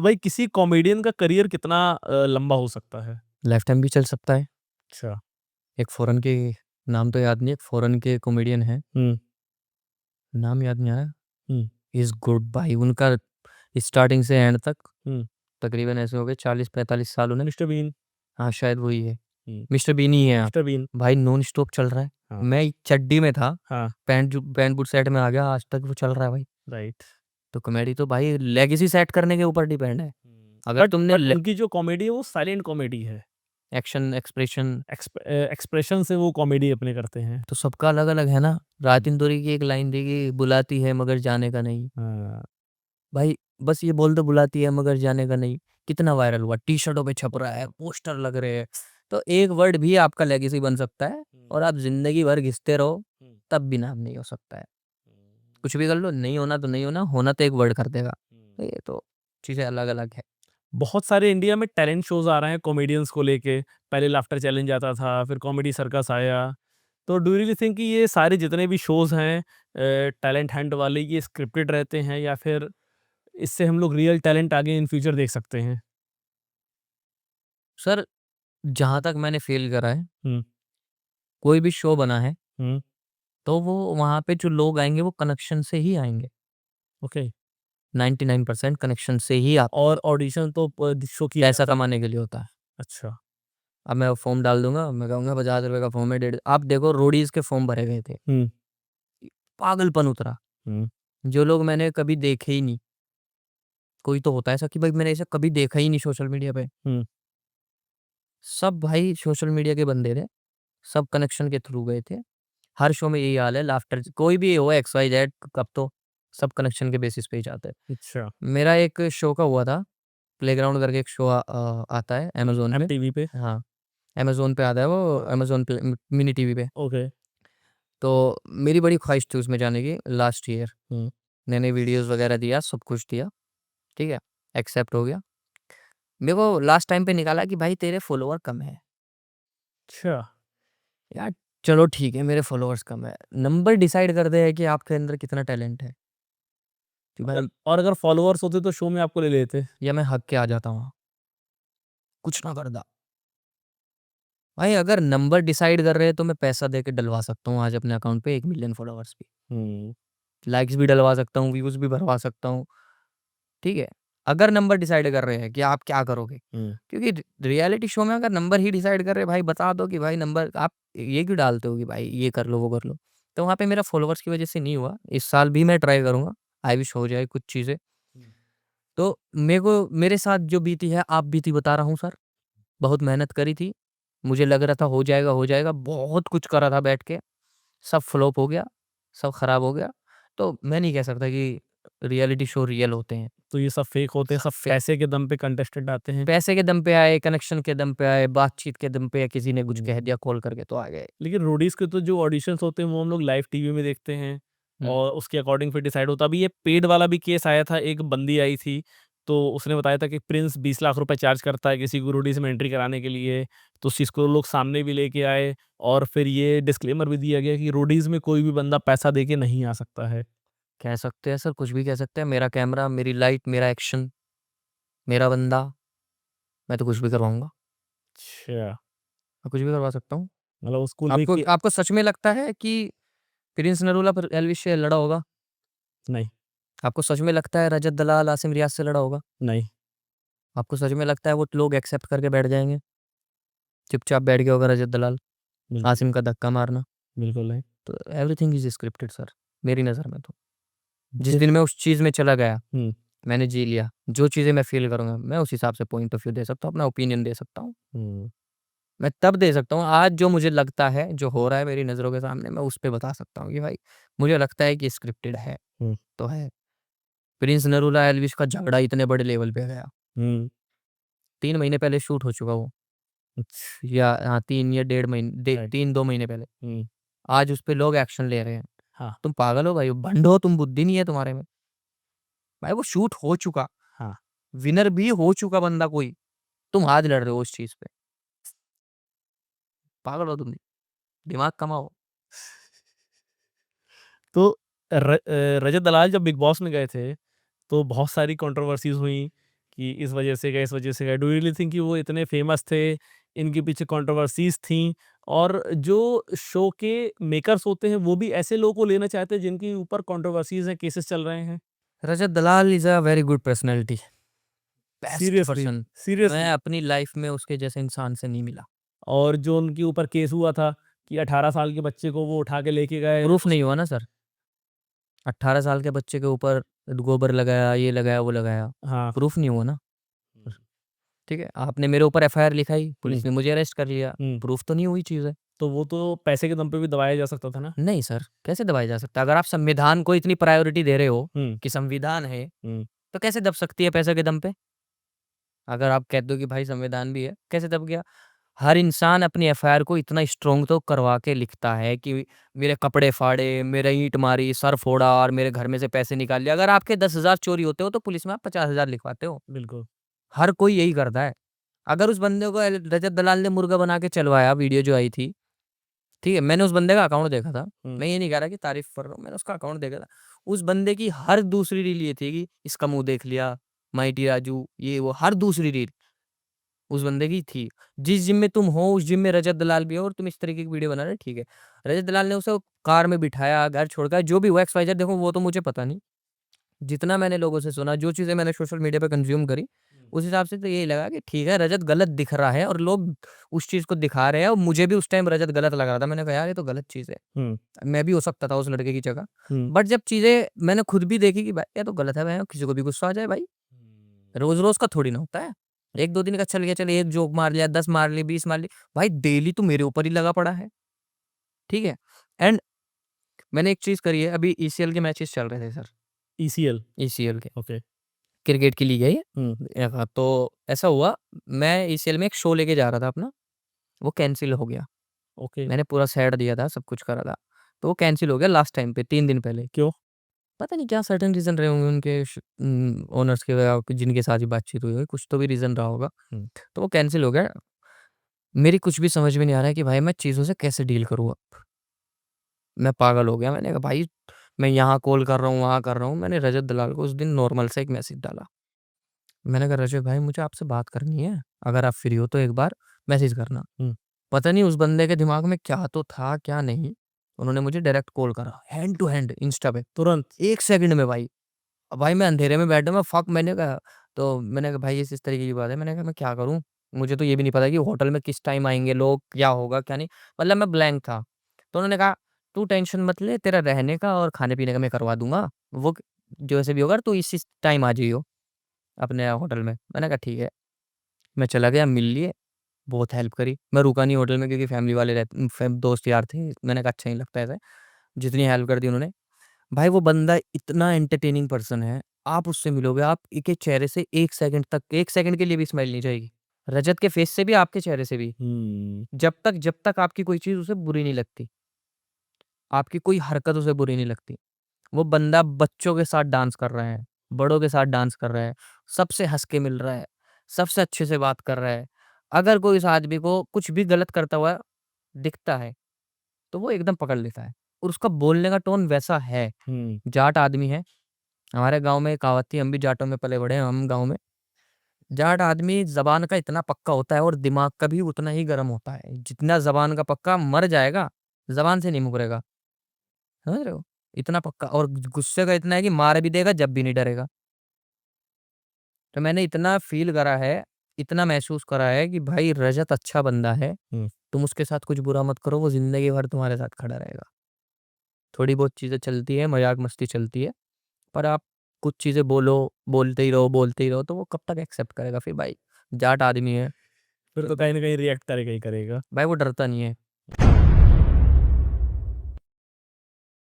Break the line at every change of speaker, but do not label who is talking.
तो भाई किसी कॉमेडियन का करियर कितना लंबा हो सकता है?
लाइफ टाइम भी चल सकता है।
अच्छा।
एक फ़ॉरेन के नाम तो याद नहीं, एक फ़ॉरेन के कॉमेडियन हैं,
हुँ,
नाम याद नहीं आ रहा।
हुँ,
ही इज़ गुड भाई, उनका स्टार्टिंग से एंड तक
हुँ।
तकरीबन ऐसे हो गए 40-45 साल उन्हें।
Mister Bean.
हाँ, शायद वही है।
हुँ,
मिस्टर बीन ही है हाँ।
Mister Bean.
भाई नॉन स्टॉप चल रहा है।
हाँ,
मैं चड्डी में था,
हाँ,
पैंट बूट सेट में आ गया, आज तक वो चल रहा है भाई।
राइट।
तो कॉमेडी तो भाई लेगेसी सेट करने के ऊपर डिपेंड है। अगर तुमने
बट उनकी जो कॉमेडी है वो साइलेंट कॉमेडी है।
एक्शन, एक्सप्रेशन
एक्सप्रेशन से वो कॉमेडी अपने करते हैं।
तो सबका अलग-अलग है ना। रात इंदौरी की एक लाइन देखी, बुलाती है मगर जाने का नहीं।
हाँ,
भाई बस ये बोल दो बुलाती है मगर जाने का नहीं, कितना वायरल हुआ, टी-शर्टों पे छप रहा है, पोस्टर लग रहे हैं। तो एक वर्ड भी आपका लेगेसी बन सकता है
हुँ,
और आप ज़िंदगी भर घिसते रहो,
हुँ,
तब भी नाम नहीं हो सकता है।
हुँ,
कुछ भी कर लो, नहीं होना तो नहीं होना, होना तो एक वर्ड कर देगा। तो
हुँ।
ये तो चीज़ें अलग-अलग है।
बहुत सारे इंडिया में टैलेंट शोज़ आ रहे हैं कॉमेडियंस को लेके। पहले लाफ्टर चैलेंज आता था, फिर कॉमेडी सर्कस आया। तो डू यू रियली थिंक कि ये सारे जितने भी शोज़ हैं टैलेंट हंट वाले, ये स्क्रिप्टेड रहते हैं या फिर इससे हम लोग रियल टैलेंट आगे इन फ्यूचर देख सकते हैं?
सर, जहाँ तक मैंने फ़ील करा है,
हुँ,
कोई भी शो बना है,
हुँ,
तो वो वहाँ पे जो लोग आएँगे वो कनेक्शन से ही आएँगे।
ओके।
99% कनेक्शन से ही आते हैं।
और ऑडिशन तो शो किया
पैसा
जाता है।
कमाने के लिए होता है।
अच्छा।
अब मैं फॉर्म डाल दूँगा, मैं कहूँगा ₹50 का फॉर्म है, डेढ़ आप देखो रोडीज़ के फॉर्म भरे गए थे।
हुँ,
पागलपन उतरा।
हुँ,
जो लोग मैंने कभी देखे ही नहीं, कोई तो होता है ऐसा कि भाई मैंने ऐसा कभी देखा ही नहीं सोशल मीडिया पे।
हुँ,
सब भाई सोशल मीडिया के बंदे थे, सब कनेक्शन के थ्रू गए थे। हर शो में यही हाल है, लाफ्टर कोई भी हो एक्स, वाई, ज़ेड अब तो सब कनेक्शन के बेसिस पे ही जाते हैं।
अच्छा।
मेरा एक शो का हुआ था, प्लेग्राउंड करके एक शो आता है अमेज़न पे।
एमटीवी पे?
हाँ, अमेज़न पे आता है वो, अमेज़न पे मिनी टीवी पे।
ओके।
तो मेरी बड़ी ख़्वाहिश थी उसमें जाने की लास्ट ईयर।
हुँ,
मैंने वीडियोज़ वग़ैरह दिया, सब कुछ दिया, ठीक है? एक्सेप्ट हो गया। मेरे को लास्ट टाइम पे निकाला कि भाई तेरे फॉलोवर कम है।
अच्छा।
यार चलो ठीक है, मेरे फॉलोवर्स कम है। नंबर डिसाइड कर दे है कि आपके अंदर कितना टैलेंट है, कि भाई
अगर फॉलोअर्स होते तो शो में आपको ले लेते?
या मैं हँक के आ जाता वहाँ, कुछ ना करता। भाई अगर नंबर डिसाइड कर रहे हैं तो मैं पैसा दे के डलवा सकता हूँ आज अपने अकाउंट पे 1 मिलियन फॉलोवर्स भी।
हुँ,
लाइक्स भी डलवा सकता हूँ, व्यूज़ भी भरवा सकता हूँ, ठीक है? अगर नंबर डिसाइड कर रहे हैं कि आप क्या करोगे?
हुँ,
क्योंकि रियलिटी शो में अगर नंबर ही डिसाइड कर रहे हैं, भाई बता दो कि भाई नंबर आप ये क्यों डालते हो कि भाई ये कर लो, वो कर लो। तो वहाँ पे मेरा फॉलोवर्स की वज़ह से नहीं हुआ। इस साल भी मैं ट्राई करूँगा, आई विश हो जाए कुछ चीज़ें।
हुँ,
तो मेरे को मेरे साथ जो बीती है, आप बीती बता रहा हूँ सर। बहुत मेहनत करी थी। मुझे लग रहा था हो जाएगा, हो जाएगा। बहुत कुछ करा था बैठ के, सब फ्लॉप हो गया, सब खराब हो गया। तो मैं नहीं कह सकता कि रियलिटी शो रियल होते हैं।
तो ये सब फेक होते हैं,
सब
सब पैसे के दम पे कंटेस्टेंट आते हैं।
पैसे के दम पे आए, कनेक्शन के दम पे आए, बातचीत के दम पे या किसी ने कुछ कह
हुँ।
दिया कॉल करके तो आ गए।
लेकिन रोडीज़ के तो जो ऑडिशंस होते हैं वो हम लोग लाइव टीवी में देखते हैं
हुँ।
और उसके अकॉर्डिंग फिर डिसाइड होता है। अभी ये पेड वाला भी केस आया था, एक बंदी आई थी, तो उसने बताया था कि प्रिंस 20 लाख रुपए चार्ज करता है किसी को रोडीज़ में एंट्री कराने के लिए। तो उस चीज़ को लोग सामने भी लेके आए और फिर ये डिस्क्लेमर भी दिया गया कि रोडीज़ में कोई भी बंदा पैसा दे के नहीं आ सकता है।
कह सकते हैं सर, कुछ भी कह सकते हैं। मेरा कैमरा, मेरी लाइट, मेरा एक्शन, मेरा बंदा, मैं तो कुछ भी करवाऊँगा।
अच्छा,
मैं कुछ भी करवा सकता हूँ।
मतलब उस कूल
आपको
के
आपको सच में लगता है कि प्रिंस नरूला पर एल्विश से लड़ा होगा?
नहीं,
आपको सच में लगता है रजत दलाल आसिम रियाज़ से लड़ा होगा?
नहीं,
आपको सच में लगता है वो लोग एक्सेप्ट करके बैठ जाएँगे? चुपचाप बैठ गया होगा रजत दलाल,
बिल्कुल,
आसिम का धक्का मारना।
बिल्कुल नहीं।
तो एवरीथिंग इज़ स्क्रिप्टेड सर, मेरी नज़र में तो। जिस
जिस
दिन मैं उस चीज़ में चला गया,
हुँ,
मैंने जी लिया। जो चीज़ें मैं फ़ील करूँगा, मैं उस हिसाब से पॉइंट ऑफ व्यू दे सकता हूँ, अपना ओपिनियन दे सकता हूँ।
हुँ,
मैं तब दे सकता हूँ, आज जो मुझे लगता है, जो हो रहा है मेरी नज़रों के सामने, मैं उस पे बता सकता हूँ कि भाई मुझे लगता है कि स्क्रिप्टेड है,
हुँ,
तो है। प्रिंस नरूला एल्विश का झगड़ा इतने बड़े लेवल पे गया।
हुँ,
3 महीने पहले शूट हो चुका वो,
अच्छा,
या हाँ 3 या डेढ़ महीने डे
राइट,
3-2 महीने पहले।
हुँ,
आज उस पे लोग एक्शन ले रहे हैं।
हाँ,
तुम पागल हो भाई, भंड हो तुम, बुद्धि नहीं है तुम्हारे में। भाई वो शूट हो चुका,
हाँ।
विनर भी हो चुका बंदा कोई, तुम आज लड़ रहे हो उस चीज़ पे। पागल हो तुम, दिमाग कमाओ।
तो रजत दलाल जब बिग बॉस में गए थे, तो बहुत सारी कंट्रोवर्सीज़ हुई कि इस वजह से गए, इस वजह से गए? डू यू रियली थिंक कि वो इतने फेमस थे, इनके पीछे कंट्रोवर्सीज़ थीं और जो शो के मेकर्स होते हैं, वो भी ऐसे लोगों को लेना चाहते हैं जिनके ऊपर कंट्रोवर्सीज़ हैं, केसेस चल रहे हैं?
Rajat Dalal is a very good personality, best
seriously,
person. मैं
सीरियसली।
अपनी लाइफ़ में उसके जैसे इंसान से नहीं मिला।
और जो उनके ऊपर केस हुआ था कि 18 साल के बच्चे को वो उठा के लेके गए
प्रूफ
उस
नहीं हुआ ना सर। 18 साल के बच्चे के ऊपर गोबर लगाया, ये लगाया, वो लगाया,
हाँ।
प्रूफ नहीं हुआ ना।
हुँ,
ठीक है? आपने मेरे ऊपर एफआईआर लिखाई,
हुँ,
पुलिस ने मुझे अरेस्ट कर लिया,
हुँ।
प्रूफ तो नहीं हुई चीज़ है।
तो वो तो पैसे के दम पे भी दबाया जा सकता था ना?
नहीं सर, कैसे दबाया जा सकता है? अगर आप संविधान को इतनी प्रायोरिटी दे रहे हो
हुँ,
कि संविधान है,
हुँ,
तो कैसे दब सकती है पैसे के दम पे? अगर आप कह दो कि भाई संविधान भी है, कैसे दब गया? हर इंसान अपनी एफआईआर को इतना स्ट्रॉन्ग तो करवा के लिखता है कि मेरे कपड़े फाड़े, मेरे ईंट मारी, सर फोड़ा और मेरे घर में से पैसे निकाल लिए। अगर आपके 10,000 चोरी होते हो तो पुलिस में आप 50,000 लिखवाते हो।
बिल्कुल।
हर कोई यही करता है। अगर उस बंदे को रजत दलाल ने मुर्गा बना के चलवाया, वीडियो जो आई थी, ठीक है? मैंने उस बंदे का अकाउंट देखा था।
हुँ,
मैं ये नहीं कह रहा कि तारीफ़ कर रहा हूँ, मैंने उसका अकाउंट देखा था। उस बंदे की हर दूसरी रील ये थी कि इसका मुँह देख लिया, माइटी राजू, ये वो, हर दूसरी रील उस बंदे की थी। जिस जिम में तुम हो, उस जिम में रजत दलाल भी हो और तुम इस तरीके की वीडियो बना रहे हो, ठीक है। रजत दलाल ने उसे कार में बिठाया, घर छोड़कर जो भी हुआ एक्स-वाई-ज़ेड, देखो वो तो मुझे पता नहीं। जितना मैंने लोगों से सुना, जो चीज़ें मैंने सोशल मीडिया पे कंज़्यूम करी,
हुँ,
उस हिसाब से तो यही लगा कि ठीक है, रजत गलत दिख रहा है और लोग उस चीज़ को दिखा रहे हैं और मुझे भी उस टाइम रजत गलत लग रहा था। मैंने कहा यार ये तो गलत चीज़ है।
हुँ,
मैं भी हो सकता था उस लड़के की जगह।
हुँ,
बट जब चीज़ें मैंने खुद भी देखी कि भाई ये तो गलत है, भैया किसी को भी गुस्सा आ जाए भाई। रोज़-रोज़ का थोड़ी ना होता है। 1-2 दिन का चल गया, चल 1 जोक मार लिया, 10 मार ली, 20 मार ली। भाई डेली तो मेरे ऊपर ही लगा पड़ा है, ठीक है? एंड मैंने एक चीज़ करी है, अभी ईसीएल के मैचेस चल रहे थे सर,
ईसीएल,
ईसीएल के,
ओके।
क्रिकेट की लीग है ये।
हुँ,
तो ऐसा हुआ, मैं ईसीएल में एक शो लेके जा रहा था अपना, वो कैंसल हो गया।
ओके।
मैंने पूरा सेट दिया था, सब कुछ करा था। तो वो कैंसल हो गया लास्ट टाइम पे 3 दिन पहले।
क्यों?
पता नहीं क्या सर्टेन रीज़न रहे होंगे उनके ओनर्स के या जिनके साथ भी बातचीत हुई होगी, कुछ तो भी रीज़न रहा होगा।
हुँ,
तो वो कैंसल हो गया। मेरी कुछ भी समझ में नहीं आ रहा है कि भाई मैं चीज़ों से कैसे डील करूँ अब? मैं पागल हो गया। मैंने कहा भाई मैं यहाँ कॉल कर रहा हूँ, वहाँ कर रहा हूँ। मैंने रजत दलाल को उस दिन नॉर्मल सा एक मैसेज डाला। मैंने कहा रजत भाई मुझे आपसे बात करनी है। अगर आप फ्री हो तो एक बार मैसेज करना।
हुँ,
पता नहीं उस बंदे के दिमाग में क्या तो था, क्या नहीं। उन्होंने मुझे डायरेक्ट कॉल करा, हैंड टू हैंड इंस्टा पे।
तुरंत?
1 सेकंड में भाई। अब भाई मैं अंधेरे में बैठा मैं मैंने कहा तो मैंने कहा भाई इस तरीके की बात है। मैंने कहा मैं क्या करूँ? मुझे तो ये भी नहीं पता कि होटल में किस टाइम आएँगे लोग, क्या होगा, क्या नहीं। मतलब मैं ब्लैंक था। तो उन्होंने कहा तू टेंशन मत ले, तेरा रहने का और खाने-पीने का मैं करवा दूँगा। वो जैसे भी होगा तू इस टाइम आ जाइयो अपने होटल में। मैंने कहा ठीक है। मैं चला गया, मिल लिए, बहुत हेल्प करी। मैं रुका नहीं होटल में क्योंकि फैमिली वाले दोस्त यार थे। मैंने कहा अच्छा नहीं लगता ऐसे। जितनी हेल्प कर दी उन्होंने। भाई वो बंदा इतना एंटरटेनिंग पर्सन है, आप उससे मिलोगे, आप के चेहरे से 1 सेकंड तक 1 सेकंड के लिए भी स्माइल नहीं जाएगी। रजत के फेस से भी, आपके चेहरे से भी।
हुँ,
जब तक आपकी कोई चीज़ उसे बुरी नहीं लगती, आपकी कोई हरकत उसे बुरी नहीं लगती। वो बंदा बच्चों के साथ डांस कर रहा है, बड़ों के साथ डांस कर रहा है, सबसे हँस के मिल रहा है, सबसे अच्छे से बात कर रहा है। अगर कोई इस आदमी को कुछ भी गलत करता हुआ दिखता है, तो वो एकदम पकड़ लेता है और उसका बोलने का टोन वैसा है।
हुँ।
जाट आदमी है। हमारे गाँव में एक कहावत थी, हम भी जाटों में पले बड़े हैं हम गाँव में। जाट आदमी ज़बान का इतना पक्का होता है और दिमाग का भी उतना ही गरम होता है। जितना ज़बान का पक्का मर जाएगा, ज़बान से नहीं मुकरेगा। समझ रहे हो? इतना पक्का और गुस्से का इतना है कि मार भी देगा जब भी नहीं डरेगा। तो मैंने इतना फ़ील करा है, इतना महसूस करा है कि भाई रजत अच्छा बंदा है।
हुँ।
तुम उसके साथ कुछ बुरा मत करो, वो ज़िंदगी भर तुम्हारे साथ खड़ा रहेगा। थोड़ी बहुत चीज़ें चलती हैं, मज़ाक-मस्ती चलती है। पर आप कुछ चीज़ें बोलो, बोलते ही रहो, तो वो कब तक एक्सेप्ट करेगा फिर भाई? जाट आदमी है,
फिर तो कहीं न कहीं रिएक्ट करेगा ही करेगा।
भाई वो डरता नहीं है।